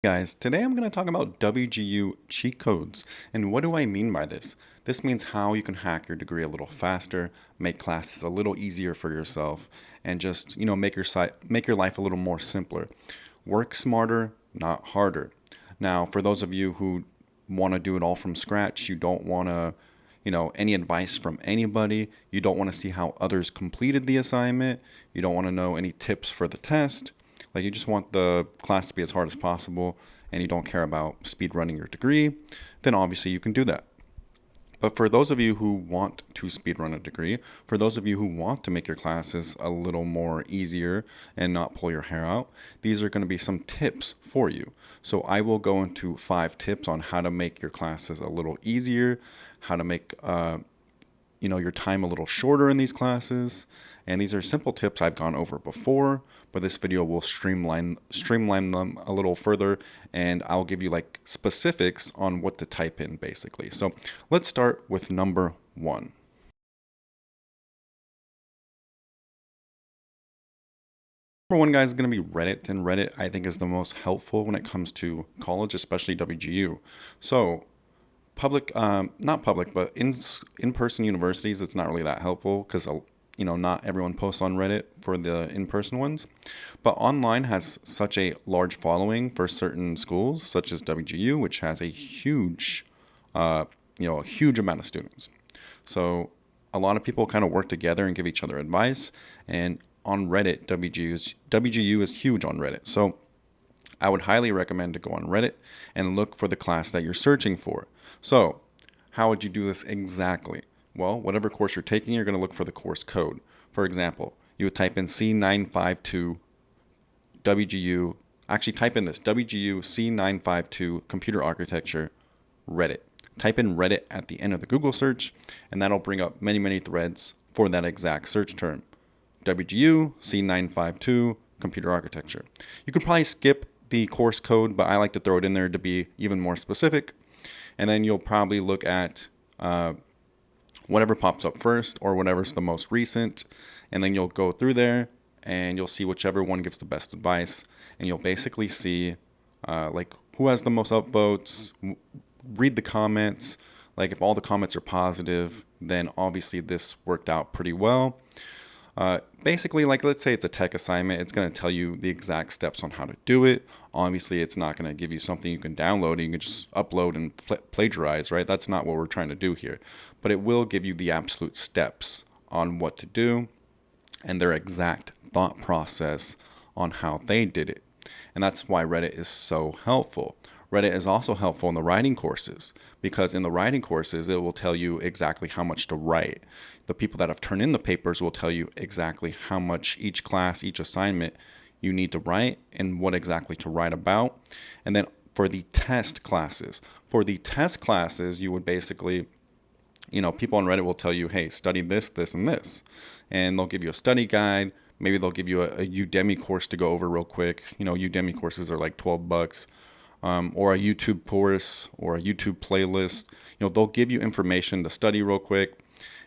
Guys, today I'm going to talk about WGU cheat codes. And what do I mean by this? This means how you can hack your degree a little faster, make classes a little easier for yourself, and just, make your life a little more simpler. Work smarter, not harder. Now, for those of you who want to do it all from scratch, you don't want to, any advice from anybody, you don't want to see how others completed the assignment, you don't want to know any tips for the test, like you just want the class to be as hard as possible and you don't care about speed running your degree, then obviously you can do that. But for those of you who want to speedrun a degree, for those of you who want to make your classes a little more easier and not pull your hair out, these are going to be some tips for you. So I will go into 5 tips on how to make your classes a little easier, how to make your time a little shorter in these classes. And these are simple tips I've gone over before, but this video will streamline them a little further, and I'll give you like specifics on what to type in basically. So let's start with number 1. Number 1, guys, is going to be Reddit, and Reddit I think is the most helpful when it comes to college, especially WGU. So not public, but in-person universities, it's not really that helpful because not everyone posts on Reddit for the in-person ones. But online has such a large following for certain schools, such as WGU, which has a huge, a huge amount of students. So a lot of people kind of work together and give each other advice. And on Reddit, WGU is huge on Reddit. So I would highly recommend to go on Reddit and look for the class that you're searching for. So how would you do this exactly? Well, whatever course you're taking, you're going to look for the course code. For example, you would type in C952 WGU, actually type in this, WGU C952 Computer Architecture Reddit. Type in Reddit at the end of the Google search, and that'll bring up many, many threads for that exact search term. WGU C952 Computer Architecture. You could probably skip the course code, but I like to throw it in there to be even more specific. And then you'll probably look at whatever pops up first or whatever's the most recent. And then you'll go through there and you'll see whichever one gives the best advice. And you'll basically see like who has the most upvotes, read the comments. Like if all the comments are positive, then obviously this worked out pretty well. Basically, like let's say it's a tech assignment, it's going to tell you the exact steps on how to do it. Obviously, it's not going to give you something you can download and you can just upload and plagiarize, right? That's not what we're trying to do here. But it will give you the absolute steps on what to do and their exact thought process on how they did it. And that's why Reddit is so helpful. Reddit is also helpful in the writing courses because in the writing courses, it will tell you exactly how much to write. The people that have turned in the papers will tell you exactly how much each class, each assignment you need to write and what exactly to write about. And then for the test classes, you would basically, people on Reddit will tell you, hey, study this, this, and this. And they'll give you a study guide. Maybe they'll give you a Udemy course to go over real quick. Udemy courses are like $12. Or a YouTube course or a YouTube playlist. They'll give you information to study real quick,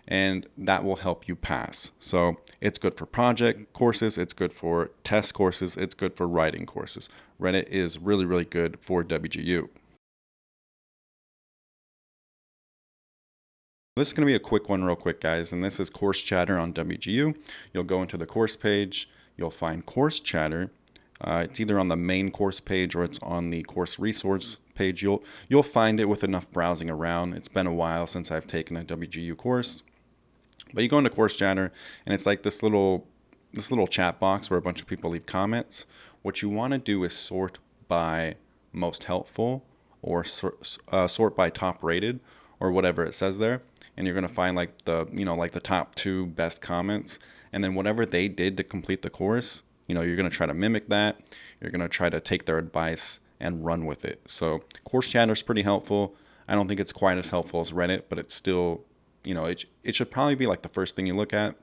and that will help you pass. So it's good for project courses, it's good for test courses, it's good for writing courses. Reddit is really, really good for WGU. This is going to be a quick one real quick, guys, and this is Course Chatter on WGU. You'll go into the course page, you'll find Course Chatter. It's either on the main course page or it's on the course resource page. You'll find it with enough browsing around. It's been a while since I've taken a WGU course. But you go into Course Chatter and it's like this little chat box where a bunch of people leave comments. What you want to do is sort by most helpful or sort by top rated or whatever it says there. And you're going to find like the top 2 best comments. And then whatever they did to complete the course, you're going to try to mimic that. You're going to try to take their advice and run with it. So Course Chatter is pretty helpful. I don't think it's quite as helpful as Reddit, but it's still, it should probably be like the first thing you look at.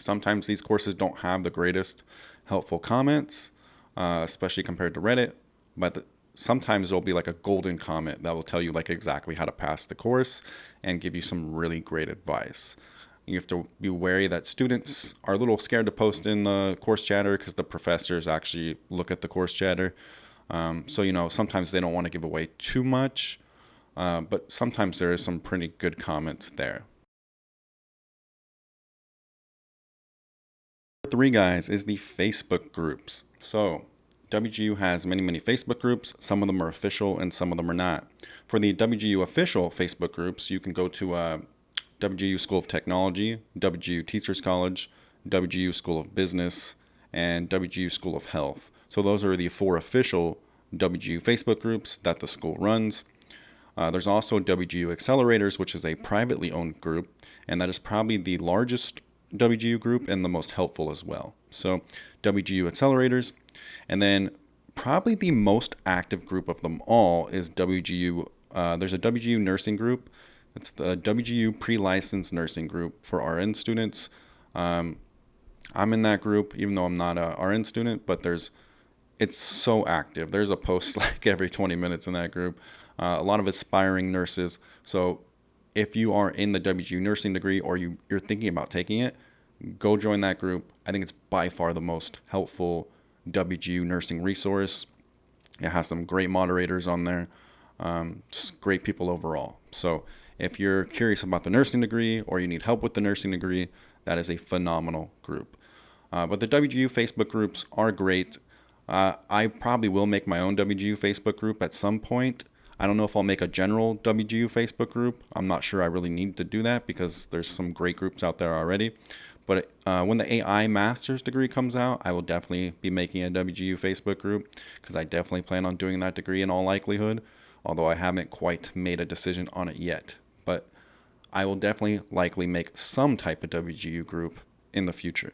Sometimes these courses don't have the greatest helpful comments, especially compared to Reddit, but sometimes there'll be like a golden comment that will tell you like exactly how to pass the course and give you some really great advice. You have to be wary that students are a little scared to post in the course chatter because the professors actually look at the course chatter. So, sometimes they don't want to give away too much, but sometimes there is some pretty good comments there. Number 3, guys, is the Facebook groups. So WGU has many Facebook groups. Some of them are official and some of them are not. For the WGU official Facebook groups, you can go to WGU School of Technology, WGU Teachers College, WGU School of Business, and WGU School of Health. So those are the 4 official WGU Facebook groups that the school runs. There's also WGU Accelerators, which is a privately owned group, and that is probably the largest WGU group and the most helpful as well. So WGU Accelerators, and then probably the most active group of them all is WGU. There's a WGU nursing group. It's the WGU pre-licensed nursing group for RN students. I'm in that group, even though I'm not a RN student, but it's so active. There's a post like every 20 minutes in that group. A lot of aspiring nurses. So if you are in the WGU nursing degree or you're thinking about taking it, go join that group. I think it's by far the most helpful WGU nursing resource. It has some great moderators on there, just great people overall. So if you're curious about the nursing degree or you need help with the nursing degree, that is a phenomenal group. But the WGU Facebook groups are great. I probably will make my own WGU Facebook group at some point. I don't know if I'll make a general WGU Facebook group. I'm not sure I really need to do that because there's some great groups out there already. But when the AI master's degree comes out, I will definitely be making a WGU Facebook group because I definitely plan on doing that degree in all likelihood, although I haven't quite made a decision on it yet. But I will definitely likely make some type of WGU group in the future.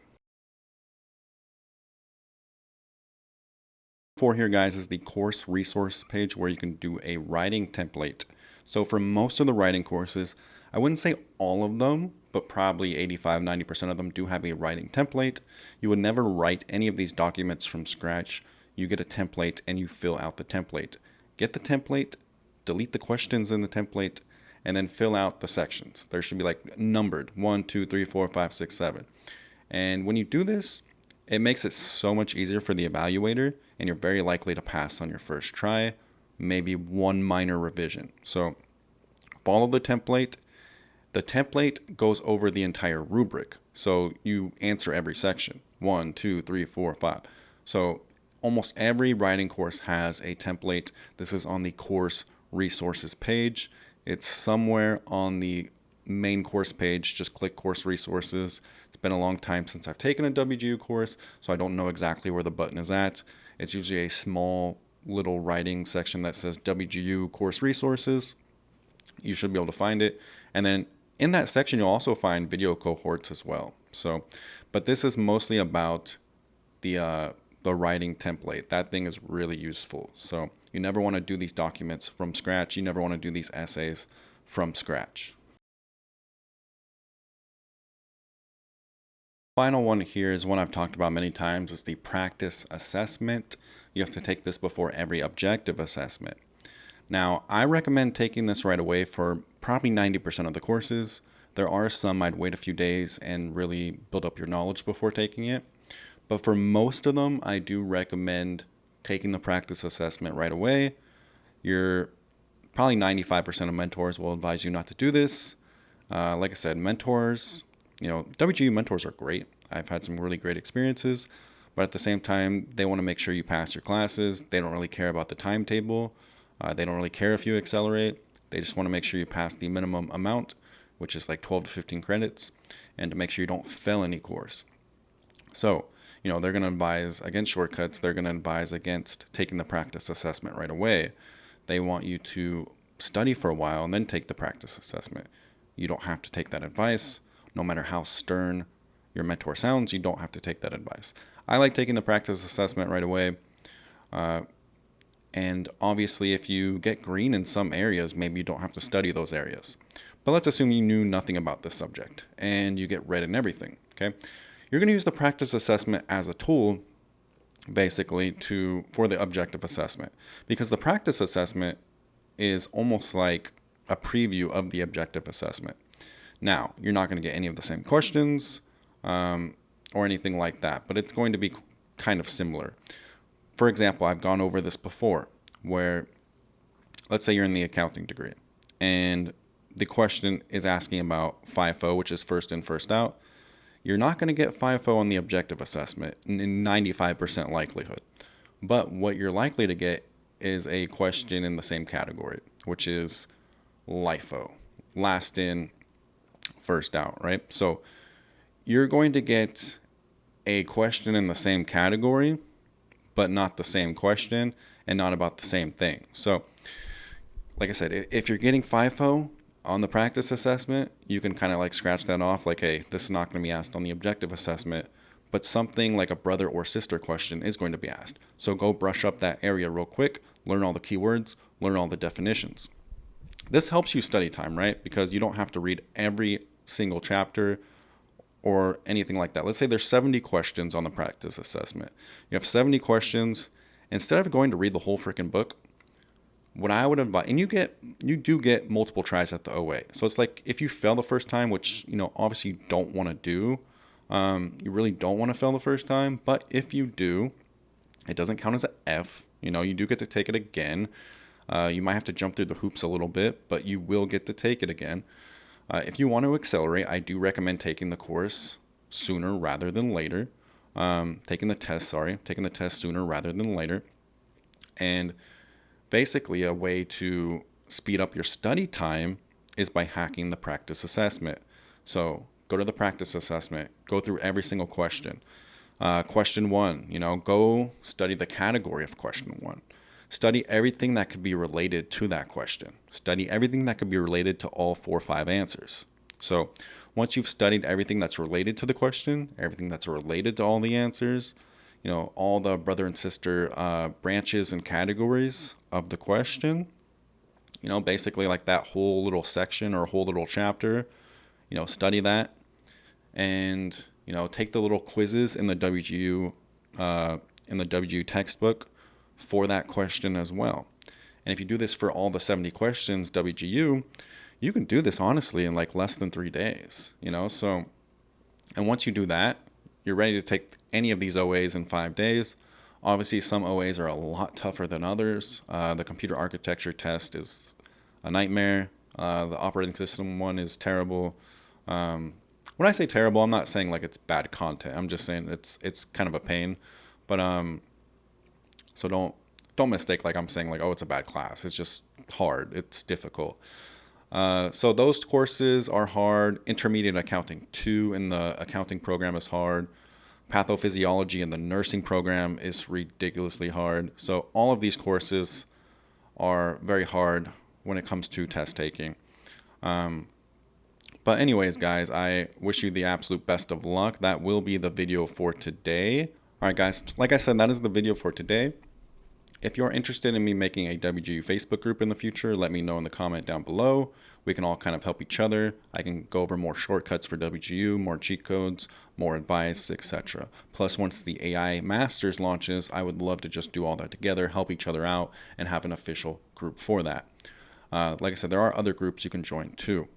4 here, guys, is the course resource page where you can do a writing template. So for most of the writing courses, I wouldn't say all of them, but probably 85-90% of them do have a writing template. You would never write any of these documents from scratch. You get a template and you fill out the template. Get the template, delete the questions in the template, and then fill out the sections. There should be like numbered 1, 2, 3, 4, 5, 6, 7. And when you do this, it makes it so much easier for the evaluator, and you're very likely to pass on your first try, maybe one minor revision. So follow the template. The template goes over the entire rubric. So you answer every section, 1, 2, 3, 4, 5. So almost every writing course has a template. This is on the course resources page. It's somewhere on the main course page. Just click course resources. It's been a long time since I've taken a WGU course, so I don't know exactly where the button is at. It's usually a small little writing section that says WGU course resources. You should be able to find it. And then in that section, you'll also find video cohorts as well. So, but this is mostly about the writing template. That thing is really useful. So you never want to do these documents from scratch. You never want to do these essays from scratch. Final one here is one I've talked about many times, is the practice assessment. You have to take this before every objective assessment. Now, I recommend taking this right away for probably 90% of the courses. There are some I'd wait a few days and really build up your knowledge before taking it. But for most of them, I do recommend taking the practice assessment right away. Probably 95% of mentors will advise you not to do this. Like I said, mentors, WGU mentors are great. I've had some really great experiences, but at the same time, they want to make sure you pass your classes. They don't really care about the timetable. They don't really care if you accelerate. They just want to make sure you pass the minimum amount, which is like 12 to 15 credits, and to make sure you don't fail any course. So, they're going to advise against shortcuts. They're going to advise against taking the practice assessment right away. They want you to study for a while and then take the practice assessment. You don't have to take that advice. No matter how stern your mentor sounds, you don't have to take that advice. I like taking the practice assessment right away. And obviously, if you get green in some areas, maybe you don't have to study those areas. But let's assume you knew nothing about this subject and you get red in everything, okay? You're going to use the practice assessment as a tool, basically, for the objective assessment. Because the practice assessment is almost like a preview of the objective assessment. Now, you're not going to get any of the same questions or anything like that, but it's going to be kind of similar. for example, I've gone over this before where let's say you're in the accounting degree and the question is asking about FIFO, which is first in, first out. You're not going to get FIFO on the objective assessment in 95% likelihood. But what you're likely to get is a question in the same category, which is LIFO, last in, first out, right? So you're going to get a question in the same category, but not the same question and not about the same thing. So, like I said, if you're getting FIFO on the practice assessment, you can kind of like scratch that off like, hey, this is not going to be asked on the objective assessment, but something like a brother or sister question is going to be asked. So go brush up that area real quick, learn all the keywords, learn all the definitions. This helps you study time, right? Because you don't have to read every single chapter or anything like that. Let's say there's 70 questions on the practice assessment. You have 70 questions. Instead of going to read the whole freaking book, what I would advise, and you do get multiple tries at the OA. So it's like if you fail the first time, which, obviously you don't want to do, you really don't want to fail the first time. But if you do, it doesn't count as an F. You do get to take it again. You might have to jump through the hoops a little bit, but you will get to take it again. If you want to accelerate, I do recommend taking the course sooner rather than later. Taking the test sooner rather than later. And basically a way to speed up your study time is by hacking the practice assessment. So go to the practice assessment, go through every single question. Question 1, go study the category of question 1. Study everything that could be related to that question. Study everything that could be related to all 4 or 5 answers. So once you've studied everything that's related to the question, everything that's related to all the answers, all the brother and sister branches and categories of the question, basically like that whole little section or whole little chapter, study that and, take the little quizzes in the WGU textbook for that question as well. And if you do this for all the 70 questions WGU, you can do this honestly in like less than 3 days, so, and once you do that, you're ready to take any of these OAs in 5 days. Obviously, some OAs are a lot tougher than others. The computer architecture test is a nightmare. The operating system one is terrible. When I say terrible, I'm not saying like it's bad content. I'm just saying it's kind of a pain. But so don't mistake like I'm saying like, oh, it's a bad class. It's just hard. It's difficult. So those courses are hard. Intermediate accounting 2 in the accounting program is hard. Pathophysiology in the nursing program is ridiculously hard. So all of these courses are very hard when it comes to test taking. But anyways, guys, I wish you the absolute best of luck. That will be the video for today. All right, guys, like I said, that is the video for today. If you're interested in me making a WGU Facebook group in the future, let me know in the comment down below. We can all kind of help each other. I can go over more shortcuts for WGU, more cheat codes, more advice, etc. Plus, once the AI Masters launches, I would love to just do all that together, help each other out, and have an official group for that. Like I said, there are other groups you can join too.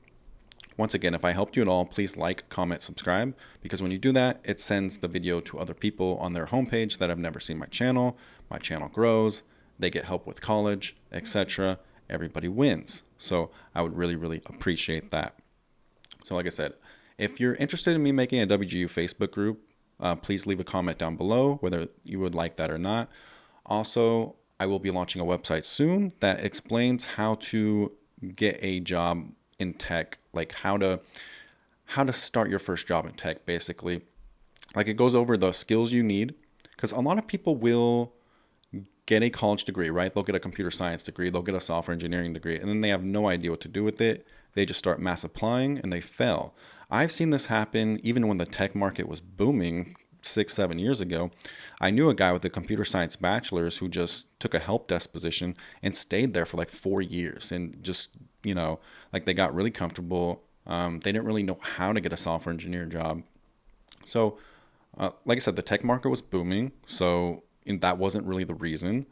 Once again, if I helped you at all, please like, comment, subscribe, because when you do that, it sends the video to other people on their homepage that have never seen my channel. My channel grows, they get help with college, etc. Everybody wins. So I would really, really appreciate that. So like I said, if you're interested in me making a WGU Facebook group, please leave a comment down below whether you would like that or not. Also, I will be launching a website soon that explains how to get a job in tech, like how to start your first job in tech, basically. Like it goes over the skills you need, because a lot of people will get a college degree, right? They'll get a computer science degree, they'll get a software engineering degree, and then they have no idea what to do with it. They just start mass applying and they fail. I've seen this happen even when the tech market was booming 6-7 years ago. I knew a guy with a computer science bachelor's who just took a help desk position and stayed there for like 4 years and just, like they got really comfortable. They didn't really know how to get a software engineer job. So, like I said, the tech market was booming. So that wasn't really the reason.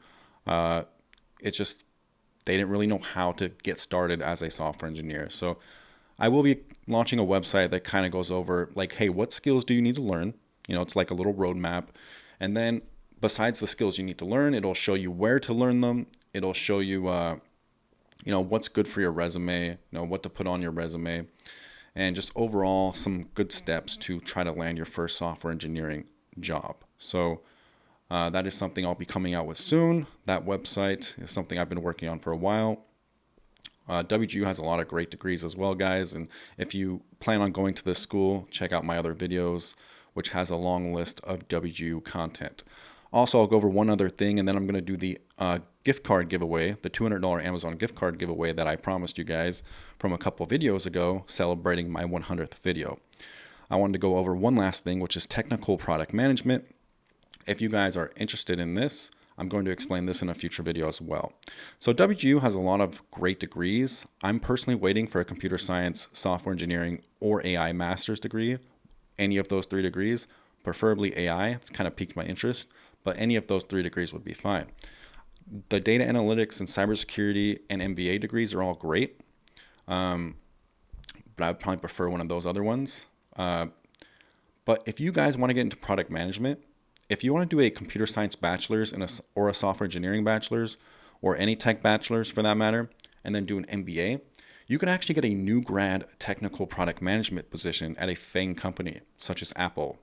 It's just they didn't really know how to get started as a software engineer. So I will be launching a website that kind of goes over like, hey, what skills do you need to learn? It's like a little roadmap. And then besides the skills you need to learn, it'll show you where to learn them. It'll show you, what's good for your resume, what to put on your resume, and just overall some good steps to try to land your first software engineering job. So that is something I'll be coming out with soon. That website is something I've been working on for a while. WGU has a lot of great degrees as well, guys. And if you plan on going to this school, check out my other videos, which has a long list of WGU content. Also, I'll go over one other thing, and then I'm going to do the gift card giveaway, the $200 Amazon gift card giveaway that I promised you guys from a couple videos ago, celebrating my 100th video. I wanted to go over one last thing, which is technical product management. If you guys are interested in this, I'm going to explain this in a future video as well. So WGU has a lot of great degrees. I'm personally waiting for a computer science, software engineering, or AI master's degree. Any of those 3 degrees, preferably AI. It's kind of piqued my interest, but any of those 3 degrees would be fine. The data analytics and cybersecurity and MBA degrees are all great, but I would probably prefer one of those other ones. But if you guys want to get into product management, if you want to do a computer science bachelor's or a software engineering bachelor's, or any tech bachelor's for that matter, and then do an MBA, you can actually get a new grad technical product management position at a FANG company, such as Apple.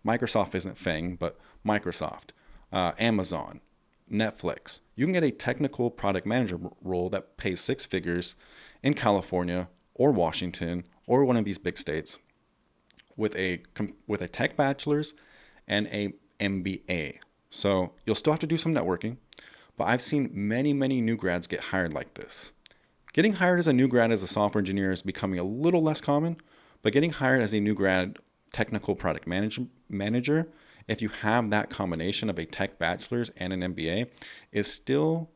Microsoft isn't FANG, but Microsoft, Amazon, Netflix. You can get a technical product manager role that pays 6 figures in California or Washington or one of these big states with a tech bachelor's and a MBA. So you'll still have to do some networking, but I've seen many, many new grads get hired like this. Getting hired as a new grad as a software engineer is becoming a little less common, but getting hired as a new grad technical product manager, if you have that combination of a tech bachelor's and an MBA, is still,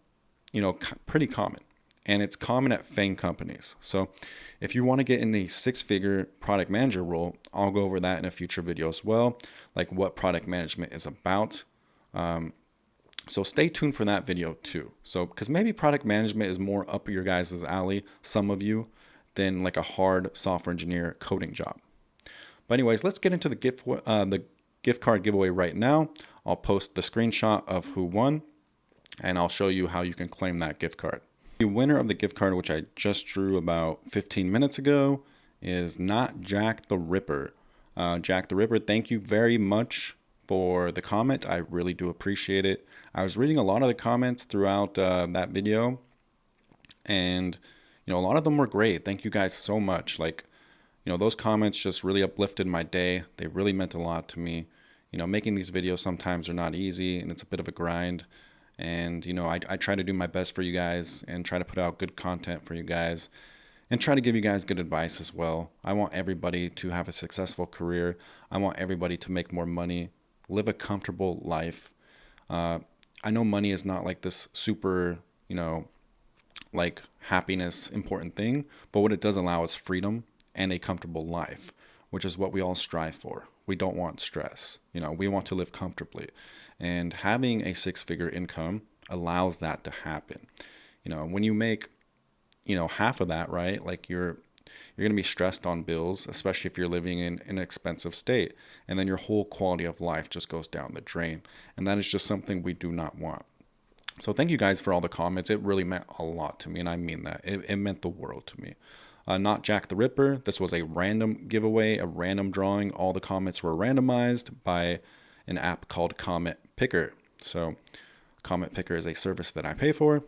pretty common. And it's common at FANG companies. So if you want to get in a 6-figure product manager role, I'll go over that in a future video as well, like what product management is about. So stay tuned for that video too. So because maybe product management is more up your guys' alley, some of you, than like a hard software engineer coding job. But anyways, let's get into the gift card giveaway right now. I'll post the screenshot of who won, and I'll show you how you can claim that gift card. The winner of the gift card, which I just drew about 15 minutes ago, is not Jack the Ripper. Jack the Ripper, thank you very much for the comment. I really do appreciate it. I was reading a lot of the comments throughout that video, and a lot of them were great. Thank you guys so much. Those comments just really uplifted my day. They really meant a lot to me. Making these videos sometimes are not easy, and it's a bit of a grind. And, I try to do my best for you guys and try to put out good content for you guys and try to give you guys good advice as well. I want everybody to have a successful career. I want everybody to make more money, live a comfortable life. I know money is not like this super, like happiness important thing, but what it does allow is freedom and a comfortable life, which is what we all strive for. We don't want stress. We want to live comfortably. And having a 6-figure income allows that to happen. When you make, half of that, right? Like you're going to be stressed on bills, especially if you're living in an expensive state. And then your whole quality of life just goes down the drain. And that is just something we do not want. So thank you guys for all the comments. It really meant a lot to me. And I mean that. It meant the world to me. Not Jack the Ripper. This was a random giveaway, a random drawing. All the comments were randomized by an app called Comment Picker. So Comment Picker is a service that I pay for.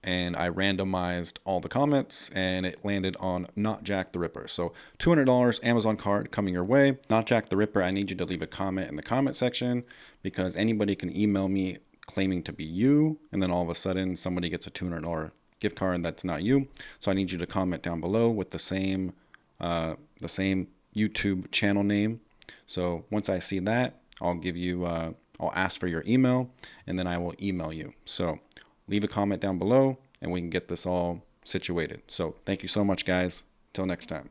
And I randomized all the comments, and it landed on Not Jack the Ripper. So $200 Amazon card coming your way. Not Jack the Ripper, I need you to leave a comment in the comment section, because anybody can email me claiming to be you, and then all of a sudden somebody gets a $200 gift card that's not you. So I need you to comment down below with the same YouTube channel name. So once I see that, I'll give you I'll ask for your email, and then I will email you. So leave a comment down below and we can get this all situated. So thank you so much, guys. Till next time.